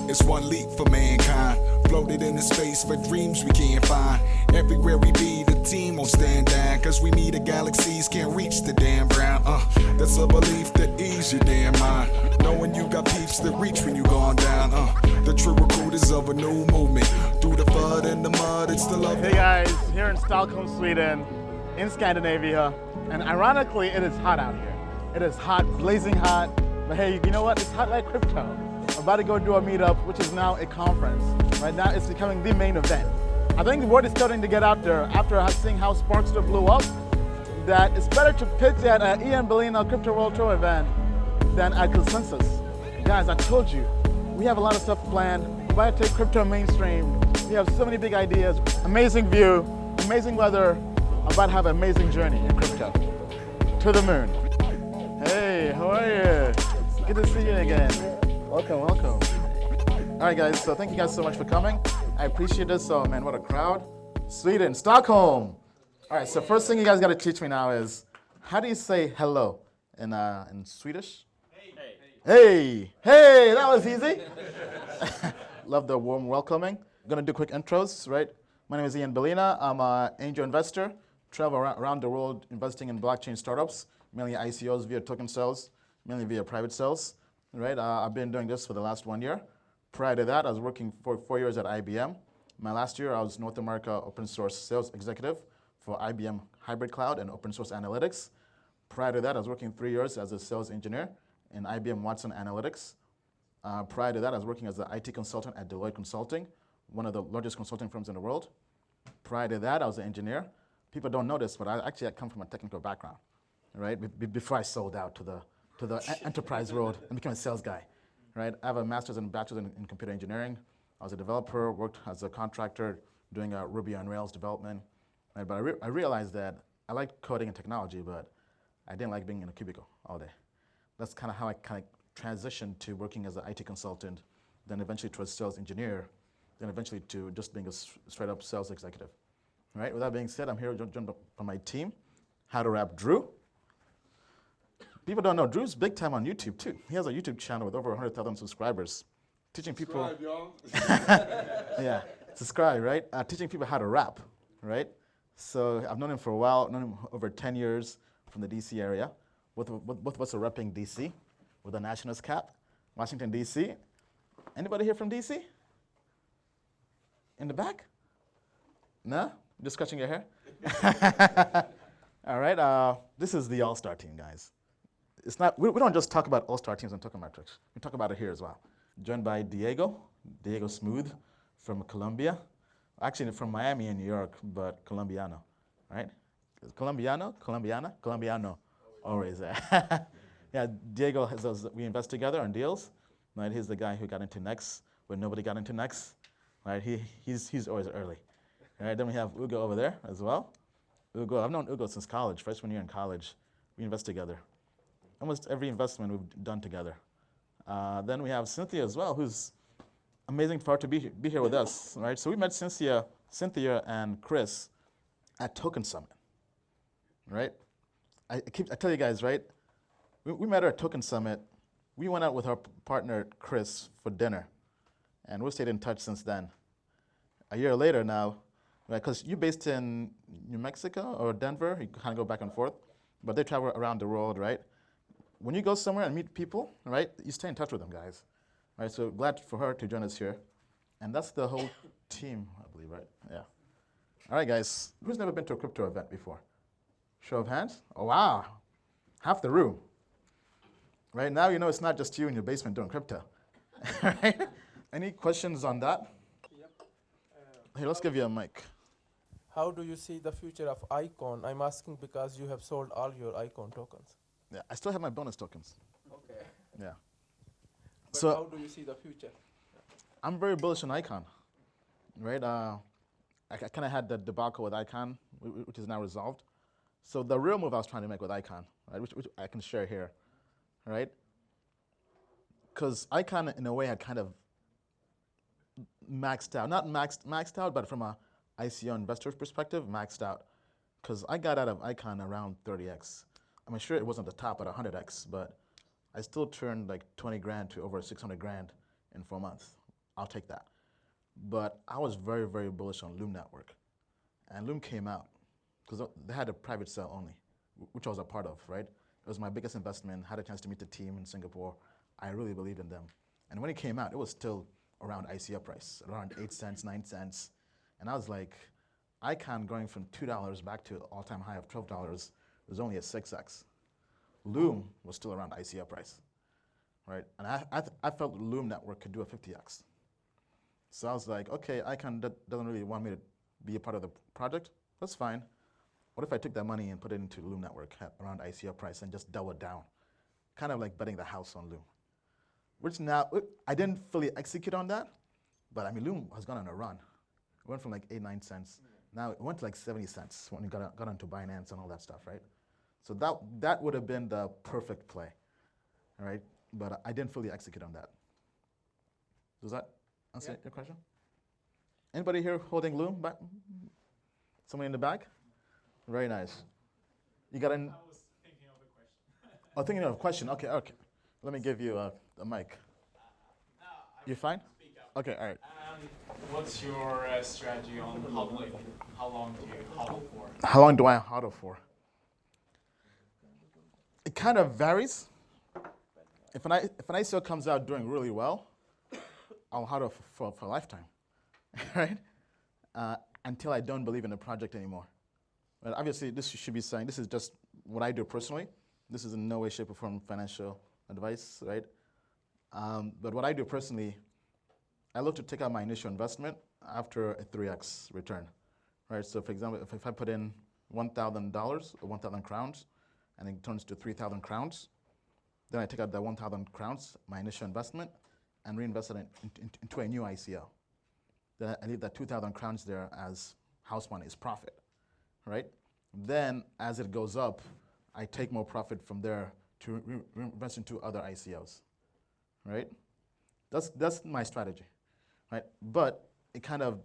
It's one leap for mankind, floated into space for dreams we can't find. Everywhere we be, the team won't stand down, cause we need the galaxies, can't reach the damn ground. That's a belief that ease your damn mind, knowing you got peeps that reach when you gone down. The true recruiters of a new movement, through the flood and the mud, it's the love. Hey guys, here in Stockholm, Sweden, in Scandinavia, and ironically it is hot out here. It is hot, blazing hot, but hey, you know what? It's hot like crypto. I'm about to go do a meetup, which is now a conference. Right now it's becoming the main event. I think the word is starting to get out there after seeing how Sparkster blew up, that it's better to pitch at an Ian Balina Crypto World Tour event than at Consensus. Guys, I told you, we have a lot of stuff planned. We're about to take crypto mainstream. We have so many big ideas, amazing view, amazing weather. I'm about to have an amazing journey in crypto. To the moon. Hey, how are you? Good to see you again. Welcome, welcome. All right, guys, so thank you guys so much for coming. I appreciate this. Oh, man, what a crowd. Sweden, Stockholm. All right, so first thing you guys got to teach me now is, how do you say hello in Swedish? Hey. Hey, hey, that was easy. Love the warm welcoming. I'm going to do quick intros, right? My name is Ian Balina. I'm an angel investor. Travel around the world investing in blockchain startups, mainly ICOs via token sales, mainly via private sales. Right? I've been doing this for the last 1 year. Prior to that, I was working for 4 years at IBM. My last year, I was North America open source sales executive for IBM Hybrid Cloud and open source analytics. Prior to that, I was working 3 years as a sales engineer in IBM Watson Analytics. Prior to that, I was working as an IT consultant at Deloitte Consulting, one of the largest consulting firms in the world. Prior to that, I was an engineer. People don't know this, but I come from a technical background, right? Before I sold out to the enterprise world and became a sales guy, right? I have a master's and bachelor's in computer engineering. I was a developer, worked as a contractor doing Ruby on Rails development. Right? But I realized that I liked coding and technology, but I didn't like being in a cubicle all day. That's kind of how I kind of transitioned to working as an IT consultant, then eventually to a sales engineer, then eventually to just being a straight up sales executive. Right? With that being said, I'm here joined by my team, How to Rap Drew. People don't know, Drew's big time on YouTube too. He has a YouTube channel with over 100,000 subscribers, teaching people. Subscribe, y'all. Yeah, subscribe, right? Teaching people how to rap, right? So I've known him for a while, known him over 10 years from the DC area. Both of us are repping DC with a nationalist cap, Washington, DC. Anybody here from DC? In the back? No? Just scratching your hair? All right, this is the all-star team, guys. It's not, we don't just talk about all-star teams and tokenmetrics. We talk about it here as well. Joined by Diego Smooth from Colombia. Actually from Miami and New York, but Colombiano, right? Colombiano, Colombiana, Colombiano, always. Yeah, Diego, we invest together on deals. Right? He's the guy who got into Next when nobody got into Next. Right? He's always early. Right? Then we have Ugo over there as well. Ugo, I've known Ugo since college, freshman year in college. We invest together. Almost every investment we've done together. Then we have Cynthia as well, who's amazing for her to be here with us, right? So we met Cynthia and Chris at Token Summit, right? I tell you guys, right? We met her at Token Summit. We went out with our partner, Chris, for dinner, and we've stayed in touch since then. A year later now, right, because you're based in New Mexico or Denver, you kind of go back and forth, but they travel around the world, right? When you go somewhere and meet people, right, you stay in touch with them, guys. Right, so glad for her to join us here. And that's the whole team, I believe, right? Yeah. All right, guys, who's never been to a crypto event before? Show of hands? Oh, wow. Half the room. Right, now you know it's not just you in your basement doing crypto. Right? Any questions on that? Yep. Hey, let's give you a mic. How do you see the future of ICON? I'm asking because you have sold all your ICON tokens. Yeah, I still have my bonus tokens. Okay. Yeah. But So how do you see the future? I'm very bullish on Icon, right? I kind of had the debacle with Icon, which is now resolved. So the real move I was trying to make with Icon, right, which I can share here, right? Because Icon, in a way, had kind of maxed out. Not maxed out, but from a ICO investor's perspective, maxed out. Because I got out of Icon around 30x. I'm sure it wasn't the top at 100x, but I still turned like 20 grand to over 600 grand in 4 months I'll take that. But I was very, very bullish on Loom Network. And Loom came out, because they had a private sale only, which I was a part of, right? It was my biggest investment, had a chance to meet the team in Singapore. I really believed in them. And when it came out, it was still around ICO price, around 8 cents, 9 cents. And I was like, ICON going from $2 back to all-time high of $12 was only a 6x. Loom was still around ICO price, right? And I felt Loom Network could do a 50x. So I was like, okay, ICON doesn't really want me to be a part of the project. That's fine. What if I took that money and put it into Loom Network at around ICO price and just double it down? Kind of like betting the house on Loom. Which now, I didn't fully execute on that, but I mean, Loom has gone on a run. It went from like 8, 9 cents. Now it went to like 70 cents when it got onto Binance and all that stuff, right? So that would have been the perfect play, all right? But I didn't fully execute on that. Does that answer your question? Anybody here holding Loom back? Someone in the back? Very nice. You got an? I was thinking of a question. Oh, thinking of a question. Okay, okay. Let me give you a mic. You fine? Okay, all right. What's your strategy on hodling? How long do you hodl for? How long do I hodl for? It kind of varies. If an ICO comes out doing really well, I'll hodl for a lifetime, right? Until I don't believe in the project anymore. But obviously, this should be saying, this is just what I do personally. This is in no way, shape, or form financial advice, right? But what I do personally, I look to take out my initial investment after a 3x return, right? So for example, if I put in $1,000 or 1,000 crowns, and it turns to 3,000 crowns, then I take out that 1,000 crowns, my initial investment, and reinvest it into a new ICO. Then I leave that 2,000 crowns there as house money, as profit, right? Then as it goes up, I take more profit from there to reinvest into other ICOs, right? That's my strategy, right? But it kind of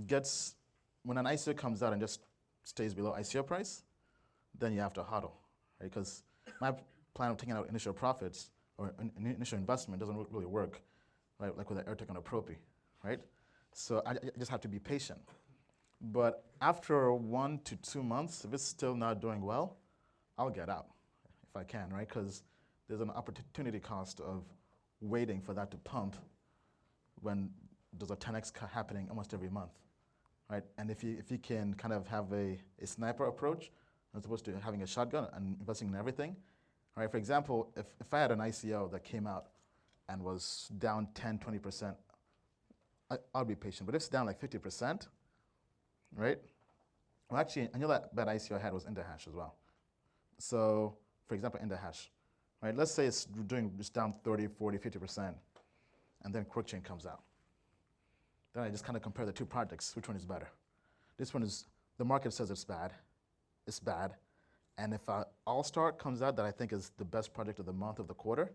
gets, when an ICO comes out and just stays below ICO price, then you have to hodl, right? Because my plan of taking out initial profits or initial investment doesn't really work, right? Like with the AirTech on a Propy, right? So I just have to be patient. But after 1 to 2 months, if it's still not doing well, I'll get out if I can, right? Because there's an opportunity cost of waiting for that to pump when there's a 10x happening almost every month, right? And if you can kind of have a sniper approach as opposed to having a shotgun and investing in everything, right? For example, if I had an ICO that came out and was down 10, 20%, I'll be patient. But if it's down like 50%, right? Well, actually, I know that ICO I had was IndaHash as well. So, for example, IndaHash, right? Let's say it's down 30, 40, 50%, and then QuickChain comes out. Then I just kind of compare the two projects. Which one is better? This one is, the market says it's bad. It's bad. And if All-Star comes out that I think is the best project of the month, of the quarter,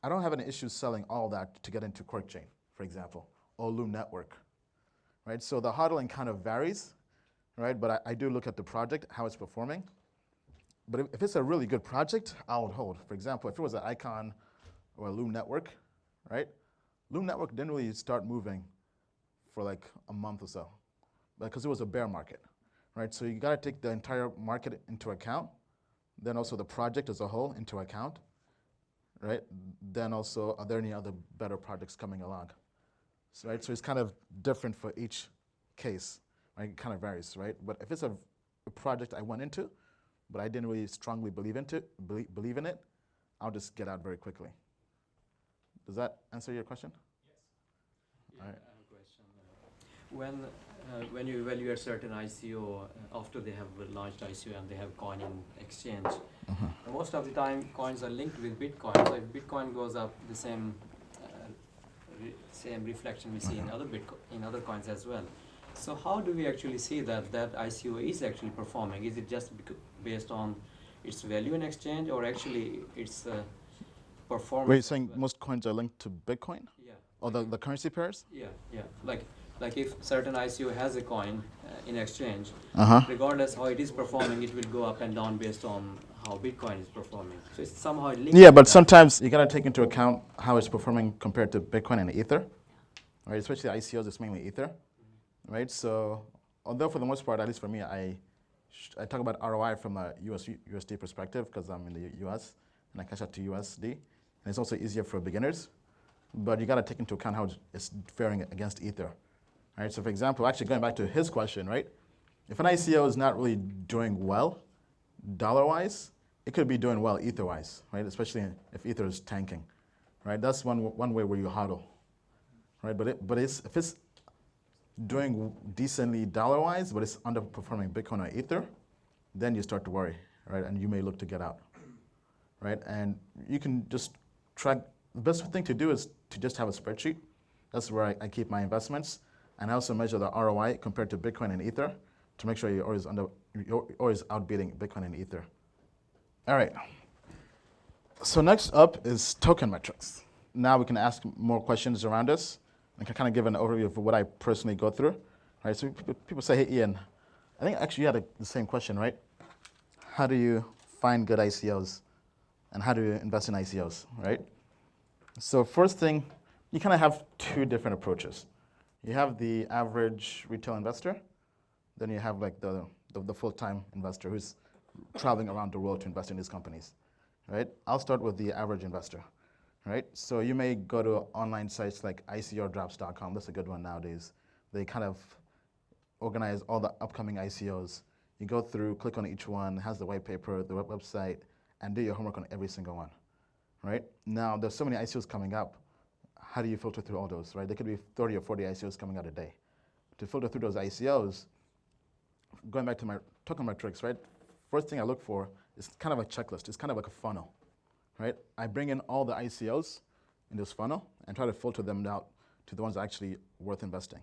I don't have any issues selling all that to get into QuickChain, for example, or Loom Network, right? So the hodling kind of varies, right? But I do look at the project, how it's performing. But if it's a really good project, I would hold. For example, if it was an ICON or a Loom Network, right? Loom Network didn't really start moving for like a month or so because it was a bear market, right? So you gotta take the entire market into account, then also the project as a whole into account, right? Then also, are there any other better projects coming along? So, right? So it's kind of different for each case, right? It kind of varies, right? But if it's a project I went into, but I didn't really strongly believe in it, I'll just get out very quickly. Does that answer your question? Yes. Yeah, All right. I have a question. When you evaluate certain ICO, after they have launched ICO and they have coin in exchange, most of the time coins are linked with Bitcoin. So if Bitcoin goes up, the same reflection we see in other coins as well. So how do we actually see that ICO is actually performing? Is it just based on its value in exchange, or actually its performance? Were you saying most coins are linked to Bitcoin? Yeah. Or the currency pairs? Yeah. Like if certain ICO has a coin in exchange, regardless how it is performing, it will go up and down based on how Bitcoin is performing. So it's somehow linked. Yeah, to but that. sometimes you gotta take into account how it's performing compared to Bitcoin and Ether, right? Especially ICOs, it's mainly Ether, right? So, although for the most part, at least for me, I talk about ROI from a USD perspective because I'm in the US and I cash out to USD, and it's also easier for beginners. But you gotta take into account how it's faring against Ether, right? So, for example, actually going back to his question, right? If an ICO is not really doing well, dollar-wise, it could be doing well Ether-wise, right? Especially if Ether is tanking, right? That's one way where you hodl, right? But if it's doing decently dollar-wise, but it's underperforming Bitcoin or Ether, then you start to worry, right? And you may look to get out, right? And you can just track. The best thing to do is to just have a spreadsheet. That's where I keep my investments, and I also measure the ROI compared to Bitcoin and Ether to make sure you're always outbidding Bitcoin and Ether. All right. So next up is token metrics. Now we can ask more questions around this and can kind of give an overview of what I personally go through. Right. So people say, hey, Ian, I think actually you had the same question, right? How do you find good ICOs and how do you invest in ICOs, right? So first thing, you kind of have two different approaches. You have the average retail investor, then you have like the full-time investor who's traveling around the world to invest in these companies, right? I'll start with the average investor, right? So you may go to online sites like ICOdrops.com. That's a good one nowadays. They kind of organize all the upcoming ICOs. You go through, click on each one, it has the white paper, the website, and do your homework on every single one, right? Now, there's so many ICOs coming up. How do you filter through all those, right? There could be 30 or 40 ICOs coming out a day. To filter through those ICOs, going back to my token metrics, right? First thing I look for is kind of a checklist. It's kind of like a funnel, right? I bring in all the ICOs in this funnel and try to filter them out to the ones that are actually worth investing,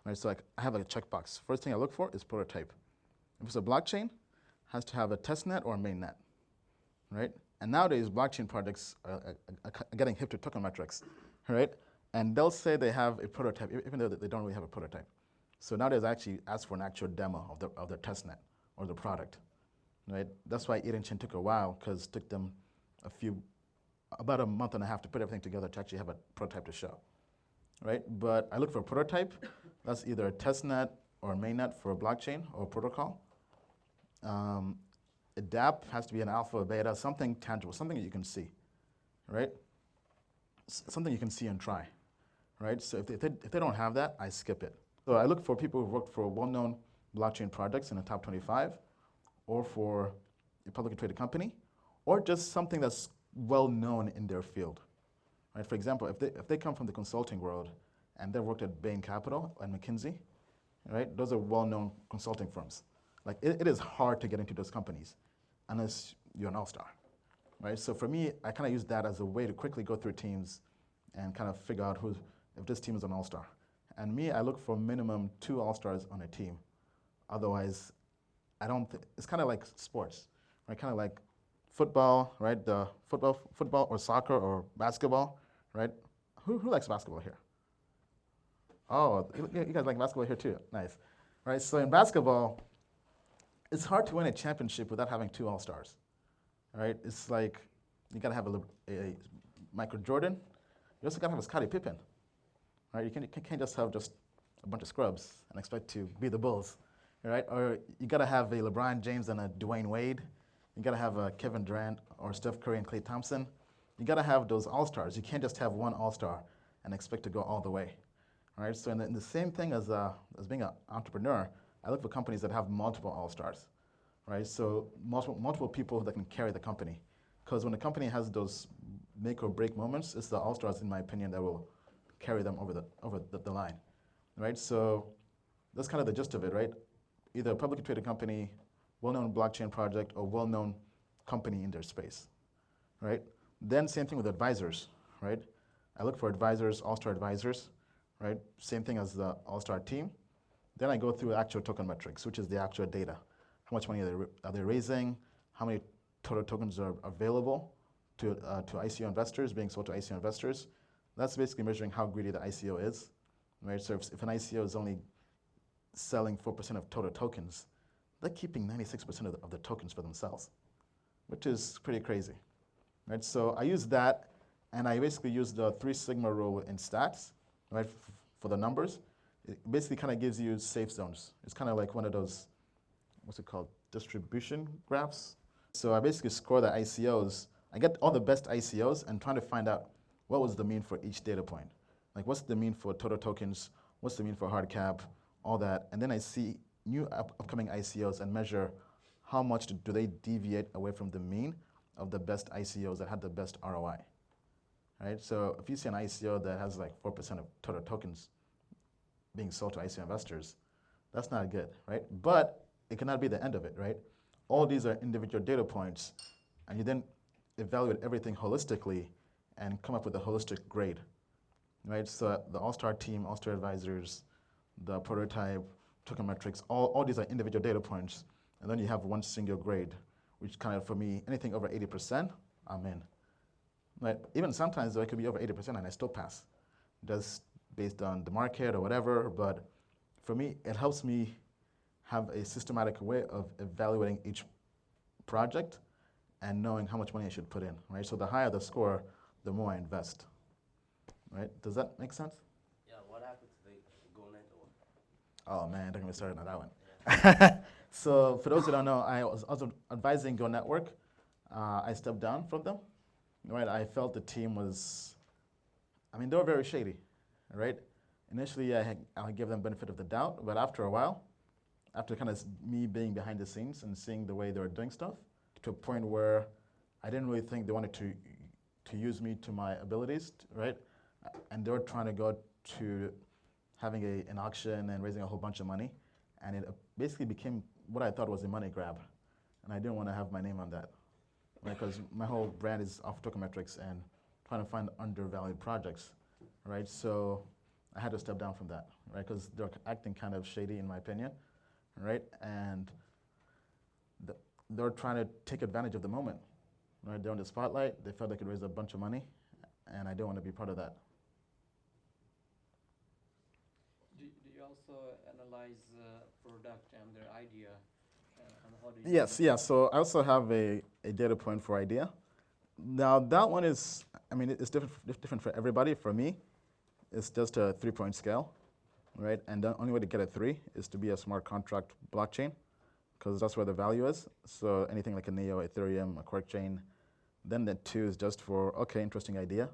right? So like I have like a checkbox. First thing I look for is prototype. If it's a blockchain, it has to have a testnet or a mainnet, right? And nowadays, blockchain projects are getting hip to token metrics, right? And they'll say they have a prototype, even though they don't really have a prototype. So nowadays, I actually ask for an actual demo of the testnet or the product, right? That's why HEREIN took a while, because it took them about a month and a half to put everything together to actually have a prototype to show, right? But I look for a prototype. That's either a testnet or a mainnet for a blockchain or a protocol. A dApp has to be an alpha or beta, something tangible, something that you can see, right? Something you can see and try, right? So if they don't have that, I skip it. So I look for people who've worked for well-known blockchain projects in the top 25, or for a publicly traded company, or just something that's well-known in their field, right? For example, if they come from the consulting world and they've worked at Bain Capital and McKinsey, right? Those are well-known consulting firms. Like it is hard to get into those companies unless you're an all-star, right? So for me, I kind of use that as a way to quickly go through teams and kind of figure out if this team is an all-star. And me, I look for minimum 2 all-stars on a team. Otherwise, it's kind of like sports, right? Kind of like football, right? The football or soccer or basketball, right? Who likes basketball here? Oh, you guys like basketball here too, nice. Right, so in basketball, it's hard to win a championship without having 2 all-stars, right? It's like you gotta have a Michael Jordan. You also gotta have a Scottie Pippen, right? You can't just have just a bunch of scrubs and expect to be the Bulls, right? Or you gotta have a LeBron James and a Dwayne Wade. You gotta have a Kevin Durant or Steph Curry and Klay Thompson. You gotta have those all-stars. You can't just have one all-star and expect to go all the way, right? So in the same thing as being an entrepreneur, I look for companies that have multiple all-stars, right? So multiple people that can carry the company. Because when a company has those make or break moments, it's the all-stars, in my opinion, that will carry them over the line, right? So that's kind of the gist of it, right? Either a publicly traded company, well-known blockchain project, or well-known company in their space, right? Then same thing with advisors, right? I look for advisors, all-star advisors, right? Same thing as the all-star team. Then I go through actual token metrics, which is the actual data. How much money are they raising? How many total tokens are available to ICO investors, being sold to ICO investors? That's basically measuring how greedy the ICO is, right? So if an ICO is only selling 4% of total tokens, they're keeping 96% of the tokens for themselves, which is pretty crazy, right? So I use that, and I basically use the 3 sigma rule in stats, right, for the numbers. It basically kind of gives you safe zones. It's kind of like one of those, what's it called, distribution graphs. So I basically score the ICOs. I get all the best ICOs and trying to find out what was the mean for each data point. Like what's the mean for total tokens, what's the mean for hard cap, all that. And then I see new upcoming ICOs and measure how much do they deviate away from the mean of the best ICOs that had the best ROI, right? So if you see an ICO that has like 4% of total tokens being sold to ICO investors, that's not good, right? But it cannot be the end of it, right? All these are individual data points, and you then evaluate everything holistically and come up with a holistic grade, right? So the All-Star team, All-Star advisors, the prototype, token metrics, all these are individual data points, and then you have one single grade, which kind of, for me, anything over 80%, I'm in. Right? Even sometimes, though, it could be over 80% and I still pass, just based on the market or whatever, but for me, it helps me have a systematic way of evaluating each project and knowing how much money I should put in, right? So the higher the score, the more I invest, right? Does that make sense? Yeah, what happened to the GoNet one? Oh man, don't get me started on that one. So for those who don't know, I was also advising Go Network. I stepped down from them, right? I felt the team was, they were very shady, right? Initially, I gave them benefit of the doubt, but after a while, after kind of me being behind the scenes and seeing the way they were doing stuff, to a point where I didn't really think they wanted to use me to my abilities, right? And they were trying to go to having an auction and raising a whole bunch of money, and it basically became what I thought was a money grab, and I didn't want to have my name on that, right? Because my whole brand is off token metrics and trying to find undervalued projects, right? So I had to step down from that, right? Because they're acting kind of shady, in my opinion, right? And they're trying to take advantage of the moment, right? They're on the spotlight. They felt they could raise a bunch of money, and I don't want to be part of that. Do you also analyze product and their idea? And how do you Yes, yeah. So I also have a data point for idea. Now that one is, it's different for everybody. For me, it's just a 3-point scale, right? And the only way to get a 3 is to be a smart contract blockchain, because that's where the value is. So anything like a Neo, Ethereum, a Quark chain. Then the 2 is just for, okay, interesting idea.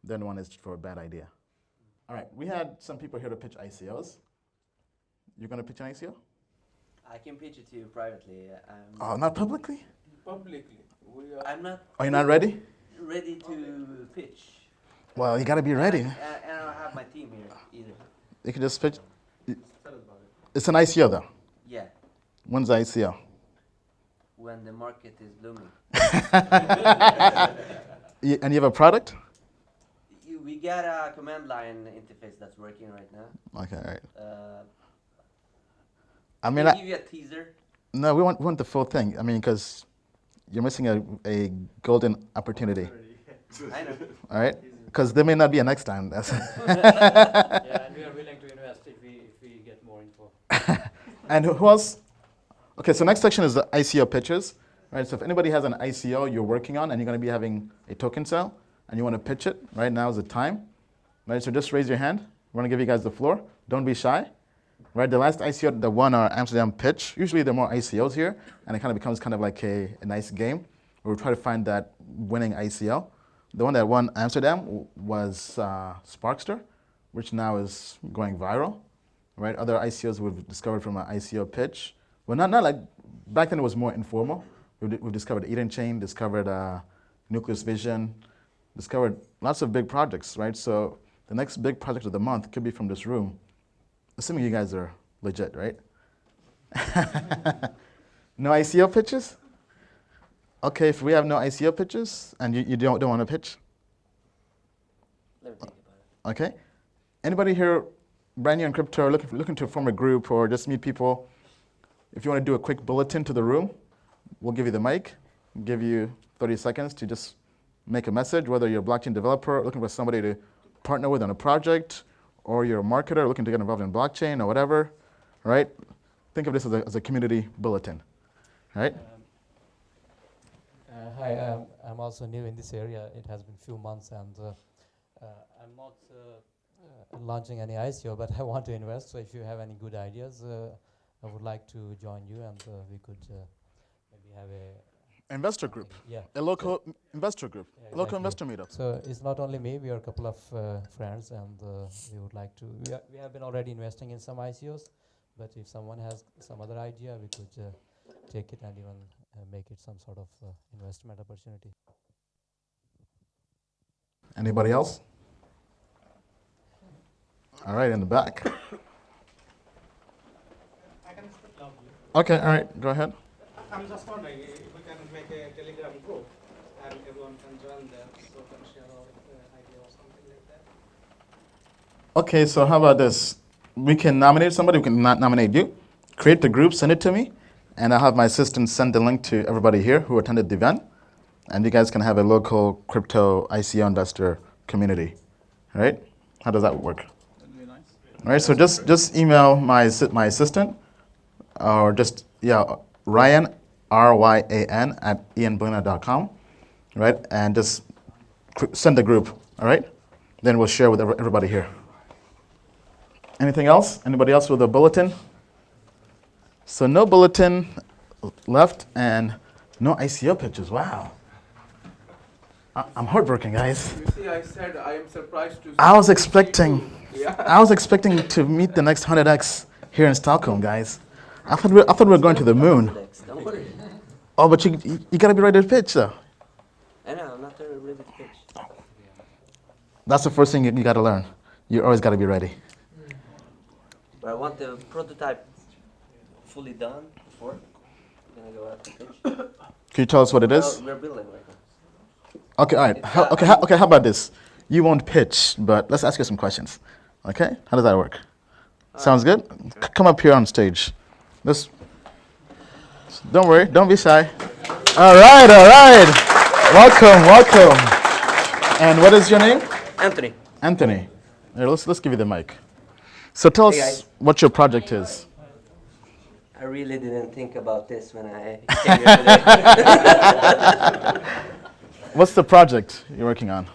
Then 1 is for a bad idea. All right, we had some people here to pitch ICOs. You're going to pitch an ICO? I can pitch it to you privately. Oh, not publicly? Publicly, I'm not Are you not ready? ready to pitch. Well, you got to be ready. And I don't have my team here either. You can just pitch. It's an ICO, though. Yeah, When's the ICO? when the market is blooming. And you have a product? We got a command line interface that's working right now. Okay, all right. Can I give you a teaser? No, we want the full thing. Because you're missing a golden opportunity. I know. All right? Because there may not be a next time. Yeah, and we are willing to invest if we get more info. And who else? Okay, so next section is the ICO pitches. Right? So if anybody has an ICO you're working on and you're going to be having a token sale and you want to pitch it, right now is the time. Right? So just raise your hand. We're going to give you guys the floor. Don't be shy. Right? The last ICO that won our Amsterdam pitch, usually there are more ICOs here, and it kind of becomes kind of like a nice game where we try to find that winning ICO. The one that won Amsterdam was Sparkster, which now is going viral. Right? Other ICOs we've discovered from an ICO pitch. Well, not like, back then it was more informal. We've discovered Eden Chain, discovered Nucleus Vision, discovered lots of big projects, right? So the next big project of the month could be from this room, assuming you guys are legit, right? No ICO pitches? Okay, if we have no ICO pitches and you don't want to pitch, Let me think about it. okay. Anybody here brand new in crypto, looking to form a group or just meet people? If you want to do a quick bulletin to the room, we'll give you the mic, give you 30 seconds to just make a message, whether you're a blockchain developer looking for somebody to partner with on a project, or you're a marketer looking to get involved in blockchain or whatever, right? Think of this as a community bulletin, right? Hi, I'm also new in this area. It has been few months, and I'm not launching any ICO, but I want to invest. So if you have any good ideas, I would like to join you, and we could maybe have a Investor group, yeah. a local investor group, Yeah, a local exactly. investor meetup. So it's not only me, we are a couple of friends, and we would like to, we have been already investing in some ICOs, but if someone has some other idea, we could take it and even make it some sort of investment opportunity. Anybody else? All right, in the back. I can speak loudly. Okay, all right, go ahead. I'm just wondering if we can make a Telegram group and everyone can join there so can share our idea or something like that. Okay, so how about this? We can nominate somebody, we can not nominate you. Create the group, send it to me, and I'll have my assistant send the link to everybody here who attended the event, and you guys can have a local crypto ICO investor community. All right? How does that work? That'd be nice. All right, so just email my assistant, or just, Ryan, RYAN, @ianbalina.com, right? And just send the group, all right? Then we'll share with everybody here. Anything else? Anybody else with a bulletin? So no bulletin left and no ICO pitches. Wow. I'm heartbroken, guys. You see, I said I am surprised to. I was expecting Yeah. to meet the next 100x here in Stockholm, guys. I thought we were going to the moon. Don't worry. Oh, but you gotta be ready to pitch, though. I know, I'm not ready to pitch. That's the first thing you gotta learn. You always gotta be ready. But I want the prototype fully done before we're gonna go out to pitch. Can you tell us what it is? Well, we're building right now. Okay, all right. Okay, how about this? You won't pitch, but let's ask you some questions. Okay? How does that work? Sounds good? Come up here on stage. Don't worry, don't be shy. All right. Welcome. And what is your name? Anthony. Anthony. Here, let's give you the mic. So tell Hey, us guys. what your project is. I really didn't think about this when I came here today. What's the project you're working on?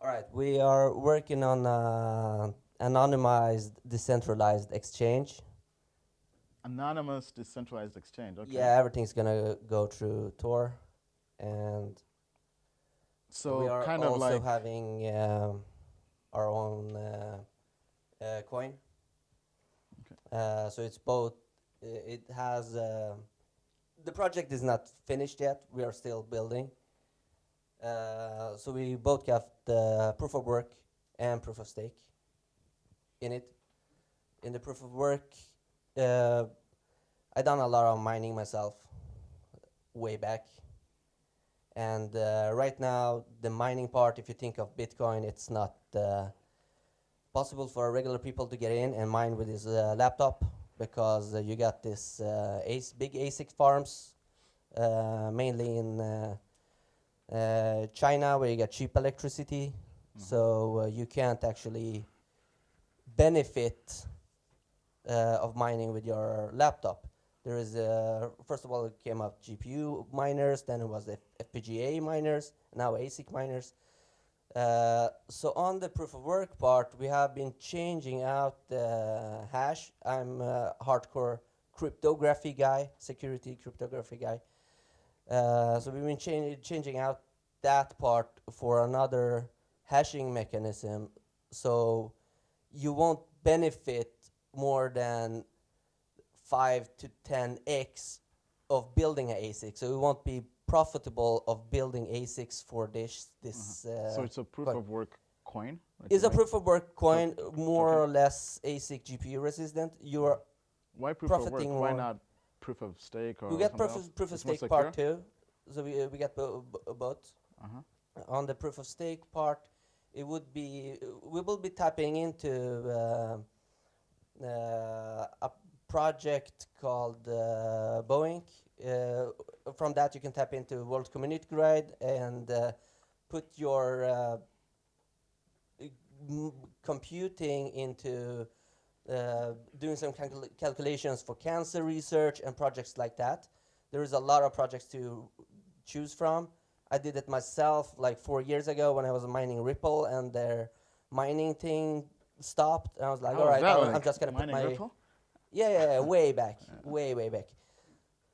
All right, we are working on anonymized decentralized exchange. Anonymous decentralized exchange. Okay. Yeah, everything's gonna go through Tor, and So we are kind of also like having our own coin. So it's both. It has the project is not finished yet. We are still building. So we both got the proof of work and proof of stake in it. In the proof of work, I done a lot of mining myself way back. And right now, the mining part, if you think of Bitcoin, it's not possible for regular people to get in and mine with his laptop, because you got this big ASIC farms, mainly in China, where you get cheap electricity. So you can't actually benefit of mining with your laptop. There is, first of all, it came up GPU miners, then it was the FPGA miners, now ASIC miners. So on the proof of work part, we have been changing out the hash. I'm a hardcore cryptography guy, security cryptography guy. So we've been changing out that part for another hashing mechanism. So you won't benefit more than 5 to 10x of building an ASIC. So it won't be profitable of building ASICs for this. so it's a proof of work coin. like It's you a make? proof of work coin, more or less ASIC GPU resistant. You're Why proof of work? profiting Why more. not proof of stake or we get something proof else? of, proof of It's more stake part secure? too. So we get both. Uh-huh. On the proof of stake part, it would be we will be tapping into a project called Boeing. From that, you can tap into World Community Grid and put your computing into doing some calculations for cancer research and projects like that. There is a lot of projects to choose from. I did it myself like 4 years ago when I was mining Ripple and their mining thing stopped. And I was like, all right, I'm just going to put my... Ripple? Yeah, way back, way back.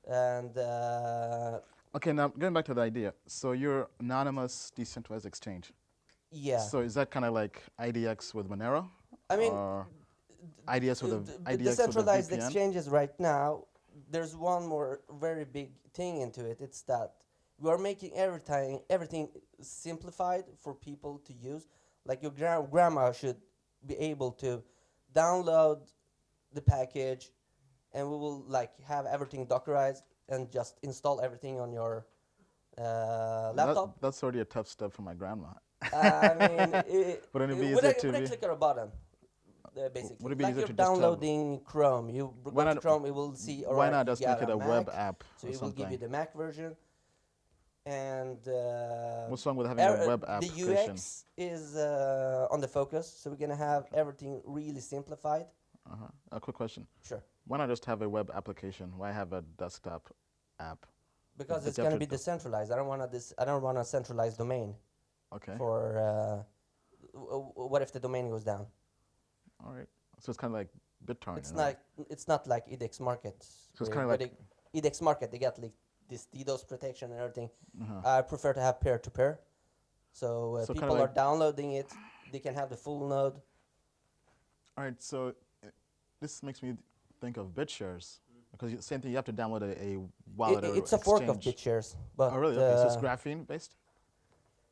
And Okay, now going back to the idea. So you're anonymous decentralized exchange. yeah. So is that kind of like IDX with Monero? I mean, or IDS with a the IDX decentralized with a VPN? exchanges right now, there's one more very big thing into it. It's that we are making everything simplified for people to use. Like your grandma should be able to download the package, and we will like have everything Dockerized and just install everything on your laptop. That's already a tough step for my grandma. I mean, Wouldn't it be with easier a to be? click or a button, basically. Would it be like easier you're to just downloading Chrome. You Why go to not- Chrome, it will see. Why alright, not you just make got it a web Mac, app so or it will give you something? the Mac version. And What's wrong with having a web the application? UX is on the focus, so we're gonna have everything really simplified. A quick question. Sure. Why not just have a web application? Why have a desktop app? Because But it's you have gonna to be decentralized. I don't want a centralized domain. Okay. For what if the domain goes down? All right. So it's kind of like BitTorrent. It's not like EDX Market. So it's kinda like- EDX Market. They got like this DDoS protection and everything. I prefer to have peer-to-peer. So So kinda people are like- downloading it. They can have the full node. All right. So this makes me think of BitShares because same thing. You have to download a wallet or It's a fork of exchange. BitShares. But Oh, really? Okay. So it's graphene based.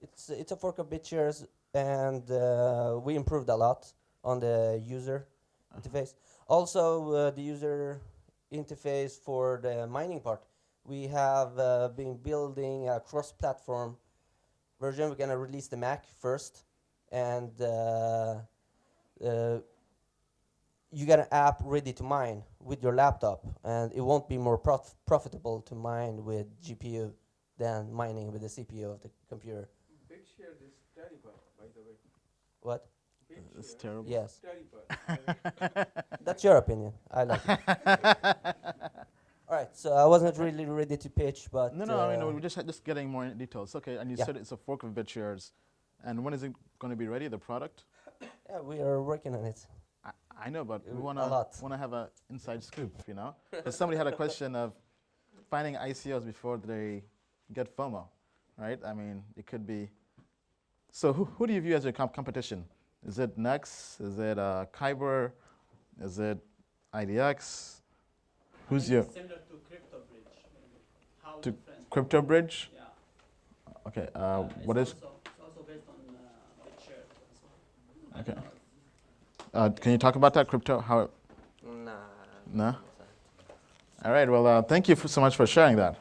it's a fork of BitShares, and we improved a lot on the user interface. Also, the user interface for the mining part, we have been building a cross-platform version. We're gonna release the Mac first, and you get an app ready to mine with your laptop, and it won't be more profitable to mine with GPU than mining with the CPU of the computer. BitShare is terrible, by the way. What? It's terrible. Yes. Terrible. That's your opinion. I like it. All right, so I wasn't really ready to pitch, but No. I mean, we're just getting more details. Okay. And you Yeah. said it's a fork of BitShares, and when is it going to be ready? The product? yeah, we are working on it. I know, but we A want lot. to have an inside scoop, you know? Because somebody had a question of finding ICOs before they get FOMO, right? I mean, it could be. So who do you view as your competition? Is it Nex? Is it Kyber? Is it IDX? Who's your Similar to Crypto Bridge. How To different? Crypto Bridge? Yeah. Okay. It's What is? It's also based on BitShares as well. I Okay. don't know. Can you talk about that crypto? How? Nah. No. All right. Well, thank you so much for sharing that.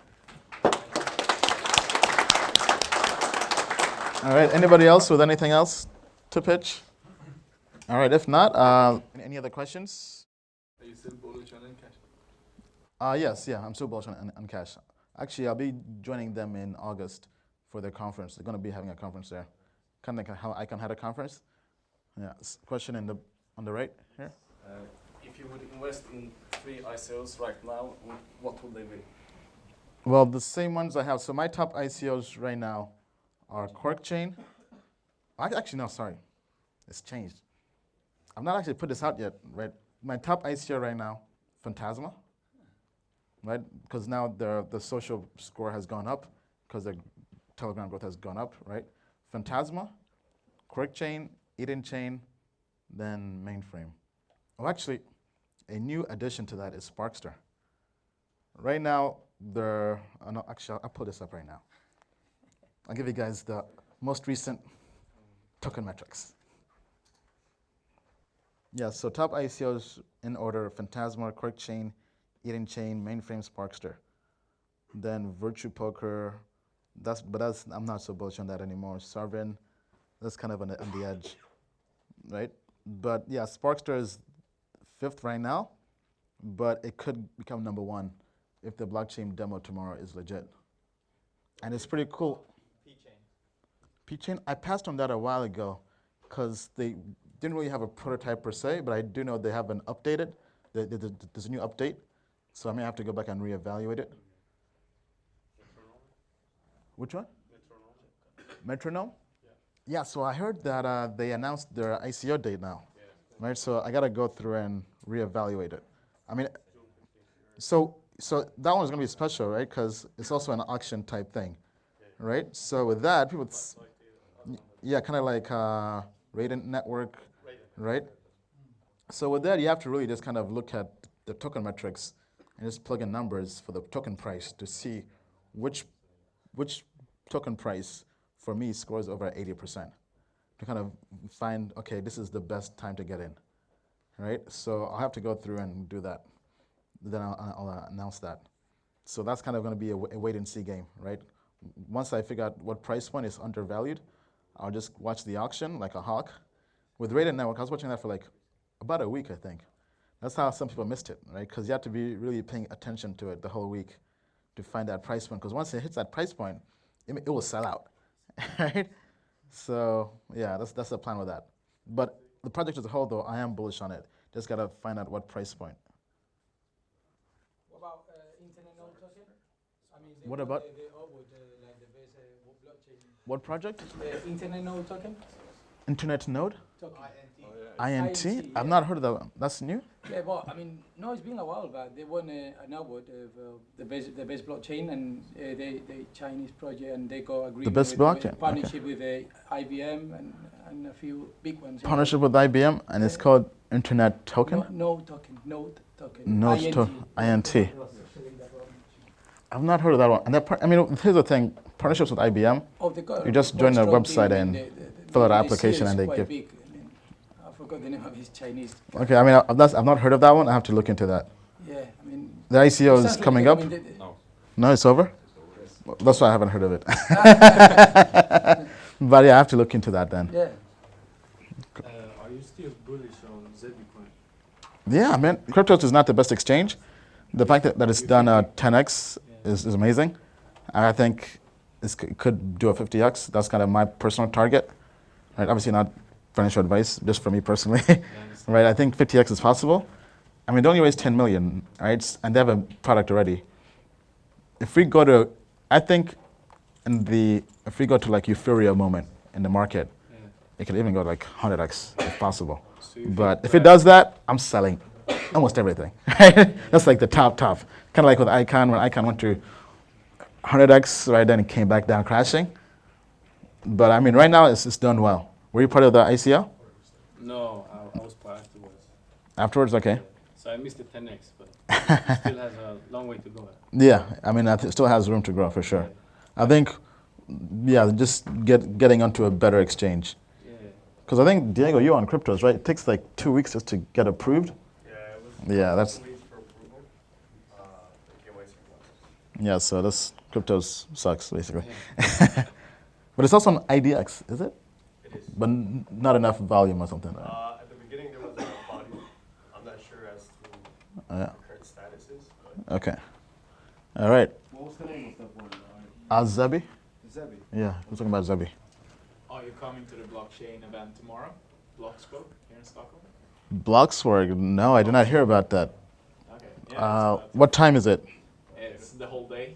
All right. Anybody else with anything else to pitch? All right. If not, any other questions? Are you still bullish on Encash? Yes. Yeah. I'm still bullish on Cash. Actually, I'll be joining them in August for their conference. They're going to be having a conference there. Kind of like how ICON had a conference. Yeah. Question on the right here. If you would invest in 3 ICOs right now, what would they be? Well, the same ones I have. So my top ICOs right now are CorkChain. Actually, no, sorry. It's changed. I've not actually put this out yet, right? My top ICO right now, Phantasma, right? Because now the social score has gone up because the Telegram growth has gone up, right? Phantasma, CorkChain, Eden Chain, then Mainframe. Oh, actually, a new addition to that is Sparkster. Right now, no, actually, I'll pull this up right now. I'll give you guys the most recent token metrics. Yeah, so top ICOs in order: Phantasma, CorkChain, Eden Chain, Mainframe, Sparkster. Then Virtue Poker, I'm not so bullish on that anymore. Sarvin, that's kind of on the edge, right? But yeah, Sparkster is 5th right now, but it could become number 1 if the blockchain demo tomorrow is legit. And it's pretty cool. P-Chain, I passed on that a while ago because they didn't really have a prototype per se, but I do know they have an updated. There's a new update, so I may have to go back and reevaluate it. Which one? Metronome? Yeah, so I heard that they announced their ICO date now, right? So I gotta go through and reevaluate it. I mean, so that one's gonna be special, right? Because it's also an auction type thing, right? So with that, people, yeah, kind of like Raiden Network, right? So with that, you have to really just kind of look at the token metrics and just plug in numbers for the token price to see which token price for me scores over 80%, to kind of find, okay, this is the best time to get in, right? So I'll have to go through and do that. Then I'll announce that. So that's kind of going to be a wait and see game, right? Once I figure out what price point is undervalued, I'll just watch the auction like a hawk. With Raiden Network, I was watching that for like about a week, I think. That's how some people missed it, right? Because you have to be really paying attention to it the whole week to find that price point. Because once it hits that price point, it will sell out, right? So yeah, that's the plan with that. But the project as a whole, though, I am bullish on it. Just gotta find out what price point. What about internet node token? I mean, What about? they all would like the base blockchain. What project? Internet node token? Internet node? Token. INT? I've not heard of that one. That's new? Yeah, but I mean, no, it's been a while back. They won an award of the best blockchain, and the Chinese project, and they got agreement. The best blockchain? Partnership with IBM and a few big ones. Partnership with IBM, and it's called Internet Token? Node token. INT. I've not heard of that one. And I mean, here's the thing: partnerships with IBM. Oh, they got you just join their website and fill out an application, and they give. Big. I forgot the name of his Chinese. Okay, I mean, I've not heard of that one. I have to look into that. Yeah, I mean. The ICO is coming up. No, it's over. Well, that's why I haven't heard of it. But yeah, I have to look into that then. Yeah. Are you still bullish on Zebcoin? Yeah, I mean, cryptos is not the best exchange. The fact that it's done 10x is amazing. I think it could do a 50x. That's kind of my personal target. Right? Obviously not financial advice, just for me personally. Right? I think 50x is possible. I mean, they only raised 10 million, right? And they have a product already. If we go to, I think, if we go to like euphoria moment in the market, it could even go to like 100x if possible. But if it does that, I'm selling almost everything. Right? That's like the top. Kind of like with Icon, when Icon went to 100x, right? Then it came back down crashing. But I mean, right now it's done well. Were you part of the ICO? No, I was part afterwards. Afterwards, okay. So I missed the 10x, but it still has a long way to go. Yeah, I mean, it still has room to grow for sure. I think, yeah, just getting onto a better exchange. Because I think, Diego, you're on cryptos, right? It takes like 2 weeks just to get approved. Yeah, that's. Yeah, so this cryptos sucks basically. But it's also on IDX, is it? It is. But not enough volume or something. At the beginning there was a volume. I'm not sure as to what the current status is. But Okay. All right. What was the name of that one? Zebi? Zebi. Yeah, we're talking about Zebi. Are you coming to the blockchain event tomorrow? Bloxpo here in Stockholm? Bloxwork? No, I did not hear about that. Okay. Yeah, What time is it? it's the whole day.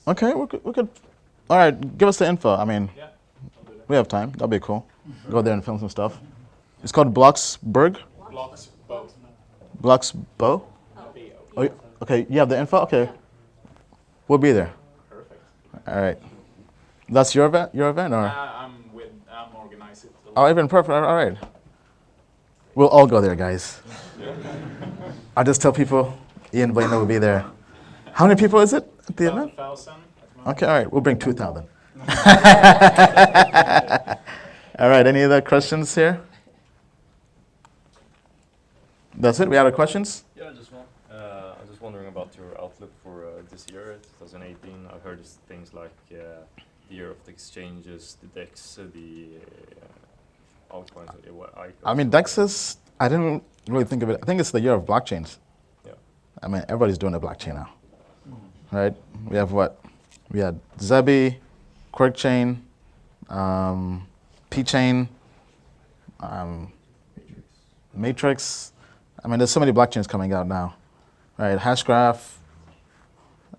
Okay, we could. All right, give us the info. I mean, Yeah, I'll do that. we have time. That'll be cool. Go there and film some stuff. It's called Bloxburg? Bloxpo. Bloxbo? Oh, okay, you have the info? Okay. We'll be there. Perfect. All right. That's your event? Or? I'm organizing. Oh, even perfect. All right. We'll all go there, guys. I'll just tell people Ian Balina will be there. How many people is it at the event? 1,000. Okay, all right. We'll bring 2,000. All right. Any other questions here? That's it? We have any questions? Yeah, just one. I was just wondering about your outlook for this year, 2018. I've heard things like the year of the exchanges, the DEX, the altcoins, ICOS. I mean, DEXs, I didn't really think of it. I think it's the year of blockchains. Yeah. I mean, everybody's doing a blockchain now. Right? We have what? We had Zebi, QuirkChain, P-Chain, Matrix. I mean, there's so many blockchains coming out now. Right? Hashgraph.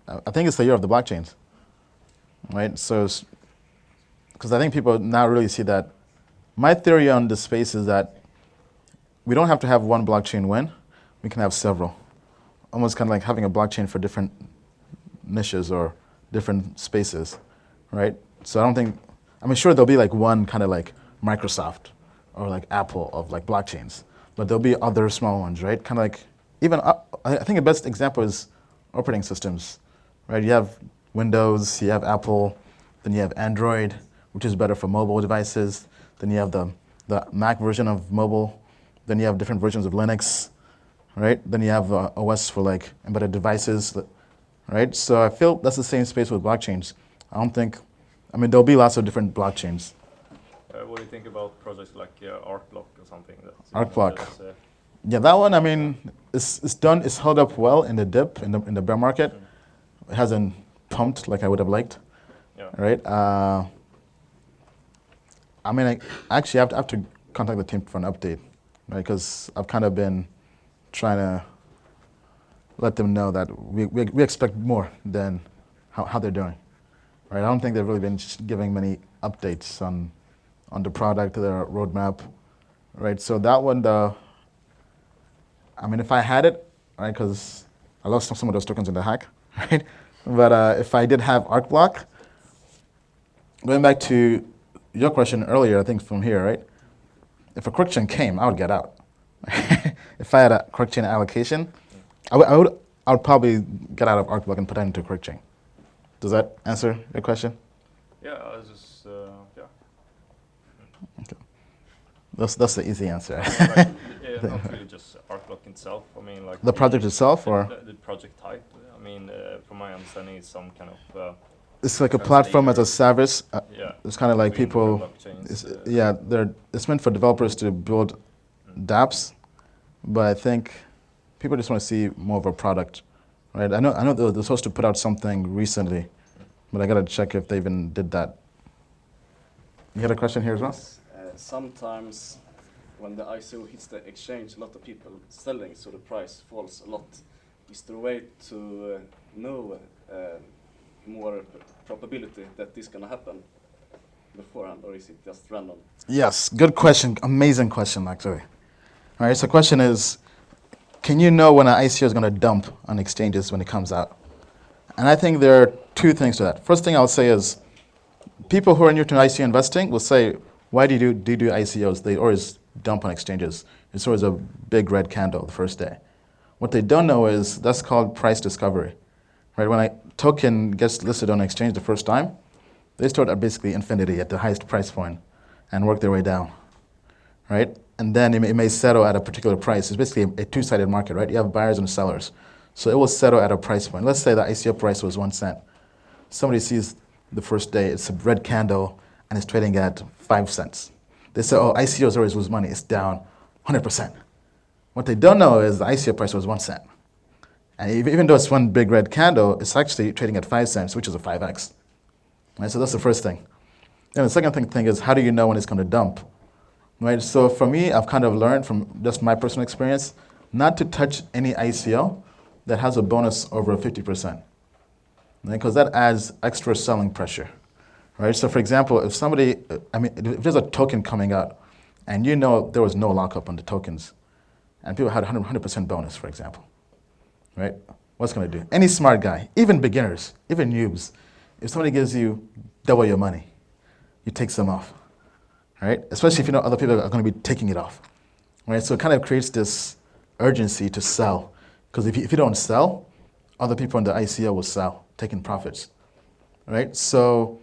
I think it's the year of the blockchains. Right? So because I think people now really see that. My theory on the space is that we don't have to have one blockchain win. We can have several. Almost kind of like having a blockchain for different niches or different spaces, right? So I don't think, I mean, sure, there'll be like one kind of like Microsoft or like Apple of like blockchains, but there'll be other small ones, right? Kind of like, even, I think the best example is operating systems, right? You have Windows, you have Apple, then you have Android, which is better for mobile devices. Then you have the Mac version of mobile. Then you have different versions of Linux, right? Then you have OS for like embedded devices, right? So I feel that's the same space with blockchains. I don't think, I mean, there'll be lots of different blockchains. What do you think about projects like ArcBlock or something? ArcBlock. Yeah, that one, I mean, it's held up well in the dip, in the bear market. It hasn't pumped like I would have liked, right? I mean, I actually have to contact the team for an update, right? Because I've kind of been trying to let them know that we expect more than how they're doing, right? I don't think they've really been giving many updates on the product, their roadmap, right? So that one, I mean, if I had it, right, because I lost some of those tokens in the hack, right? But if I did have ArcBlock, going back to your question earlier, I think from here, right? If a correction came, I would get out. If I had a correction allocation, I would probably get out of ArcBlock and put that into correction. Does that answer your question? Yeah, I was just, yeah. Okay. That's the easy answer. Not really just ArcBlock itself. I mean, like the project itself, or the project type. I mean, from my understanding, it's some kind of. It's like a platform as a service. Yeah. It's kind of like people. It's meant for developers to build dApps, but I think people just want to see more of a product, right? I know they're supposed to put out something recently, but I gotta check if they even did that. You had a question here as well? Sometimes when the ICO hits the exchange, a lot of people selling, so the price falls a lot. Is there a way to know more probability that this is going to happen beforehand, or is it just random? Yes, good question. Amazing question, actually. All right, so the question is, can you know when an ICO is going to dump on exchanges when it comes out? And I think there are two things to that. First thing I'll say is, people who are new to ICO investing will say, why do you do ICOs? They always dump on exchanges. It's always a big red candle the first day. What they don't know is that's called price discovery. Right? When a token gets listed on an exchange the first time, they start at basically infinity at the highest price point and work their way down. Right? And then it may settle at a particular price. It's basically a two-sided market, right? You have buyers and sellers. So it will settle at a price point. Let's say the ICO price was 1 cent. Somebody sees the first day, it's a red candle, and it's trading at 5 cents. They say, oh, ICOs always lose money. It's down 100%. What they don't know is the ICO price was 1 cent. And even though it's one big red candle, it's actually trading at 5 cents, which is a 5x. Right? So that's the first thing. And the second thing is, how do you know when it's going to dump? Right? So for me, I've kind of learned from just my personal experience not to touch any ICO that has a bonus over 50%. Because that adds extra selling pressure. Right? So for example, if somebody, if there's a token coming out and you know there was no lockup on the tokens and people had 100% bonus, for example, right? What's going to do? Any smart guy, even beginners, even noobs, if somebody gives you double your money, you take some off, right? Especially if you know other people are going to be taking it off, right? So it kind of creates this urgency to sell. Because if you don't sell, other people in the ICO will sell, taking profits, right? So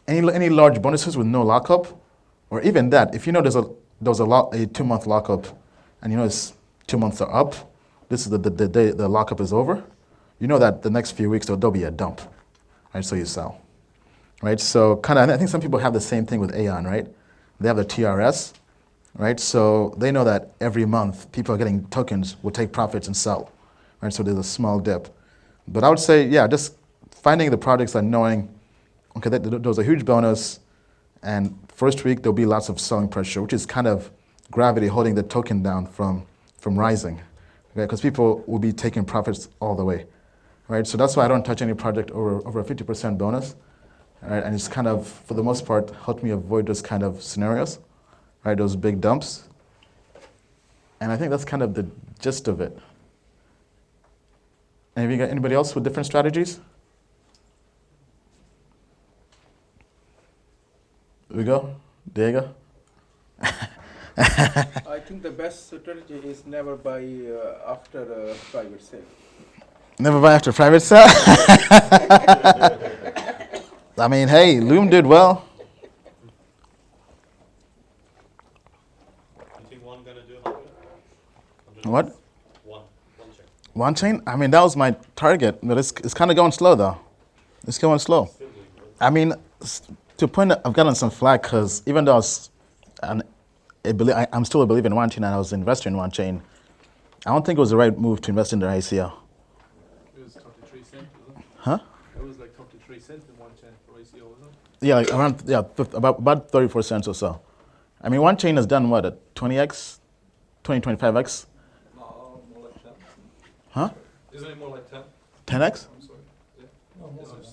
any large bonuses with no lockup, or even that, if you know there was a 2-month lockup, and you know it's 2 months are up, this is the day the lockup is over, you know that the next few weeks there'll be a dump, right? So you sell, right? So kind of, I think some people have the same thing with Aeon, right? They have the TRS, right? So they know that every month people are getting tokens, will take profits and sell, right? So there's a small dip. But I would say, yeah, just finding the projects and knowing, okay, there was a huge bonus, and first week there'll be lots of selling pressure, which is kind of gravity holding the token down from rising, okay? Because people will be taking profits all the way, right? So that's why I don't touch any project over a 50% bonus, right? And it's kind of, for the most part, helped me avoid those kind of scenarios, right? Those big dumps. And I think that's kind of the gist of it. And have you got anybody else with different strategies? We go, Diego. I think the best strategy is never buy after a private sale. Never buy after private sale? I mean, hey, Loom did well. You think one gonna do 100? What? One chain. One chain? I mean, that was my target, but it's kind of going slow, though. It's going slow. I mean, to a point, I've gotten some flack because even though I'm still a believer in one chain and I was an investor in one chain, I don't think it was the right move to invest in the ICO. It was 33 cents, wasn't it? Huh? It was like 33 cents in one chain for ICO, wasn't it? Yeah, like around, yeah, about 34 cents or so. I mean, one chain has done what, a 20x, 25x? No, more like 10. Huh? Isn't it more like 10? 10x? I'm sorry. Yeah. No, more like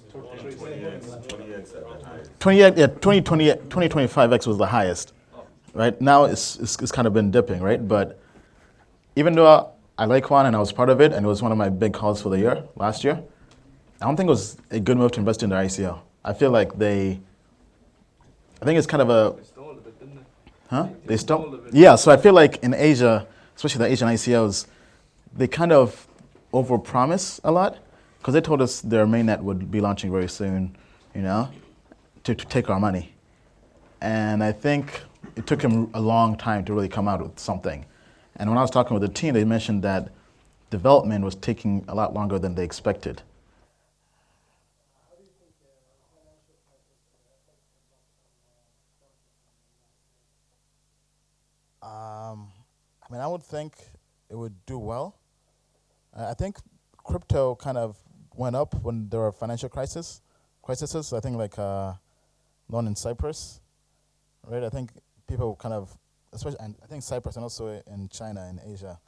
2025x was the highest, right? Now it's kind of been dipping, right? But even though I like one and I was part of it and it was one of my big calls for the year, last year, I don't think it was a good move to invest in the ICO. I feel like I think it's kind of a... They stole a bit, didn't they? Huh? They stole? Yeah, so I feel like in Asia, especially the Asian ICOs, they kind of overpromise a lot because they told us their mainnet would be launching very soon, you know, to take our money. And I think it took them a long time to really come out with something. And when I was talking with the team, they mentioned that development was taking a lot longer than they expected. I mean, I would think it would do well. I think crypto kind of went up when there were financial crises. I think like one in Cyprus, right? I think people kind of, especially, and I think Cyprus and also in China and Asia,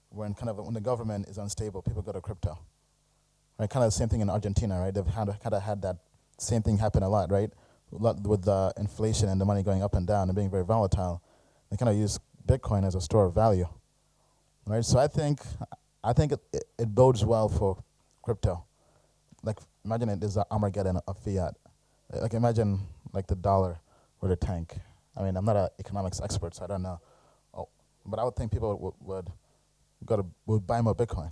when the government is unstable, people go to crypto. Right? Kind of the same thing in Argentina, right? They've kind of had that same thing happen a lot, right? With the inflation and the money going up and down and being very volatile, they kind of use Bitcoin as a store of value, right? So I think it bodes well for crypto. Like imagine it is an Armageddon of fiat. Like imagine like the dollar or the tank. I mean, I'm not an economics expert, so I don't know. Oh, but I would think people would buy more Bitcoin.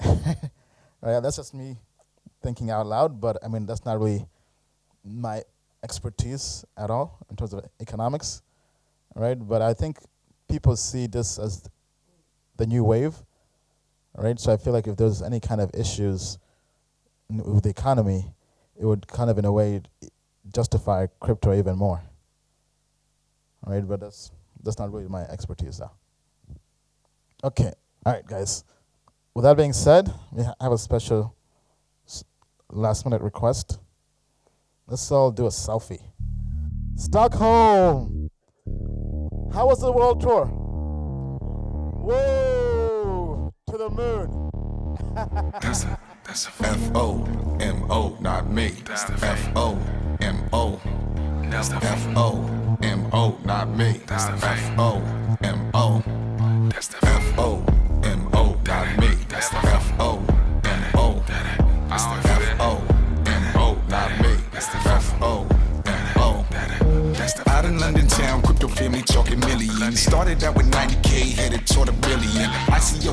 Right? That's just me thinking out loud, but I mean that's not really my expertise at all in terms of economics, right? But I think people see this as the new wave, right? So I feel like if there's any kind of issues with the economy, it would kind of in a way justify crypto even more, right? But that's not really my expertise though. Okay, all right guys. With that being said, we have a special last minute request. Let's all do a selfie. Stockholm! How was the world tour? Whoa! To the moon! That's a F-O-M-O, not me. That's the F-O-M-O. That's the F-O-M-O, not me. That's the F-O-M-O. That's the F-O-M-O, not me. That's the F-O-M-O. That's the F-O-M-O, not me. That's the F-O-M-O. Out in London town, crypto family talking millions. Started out with 90K, headed toward $1 billion. ICO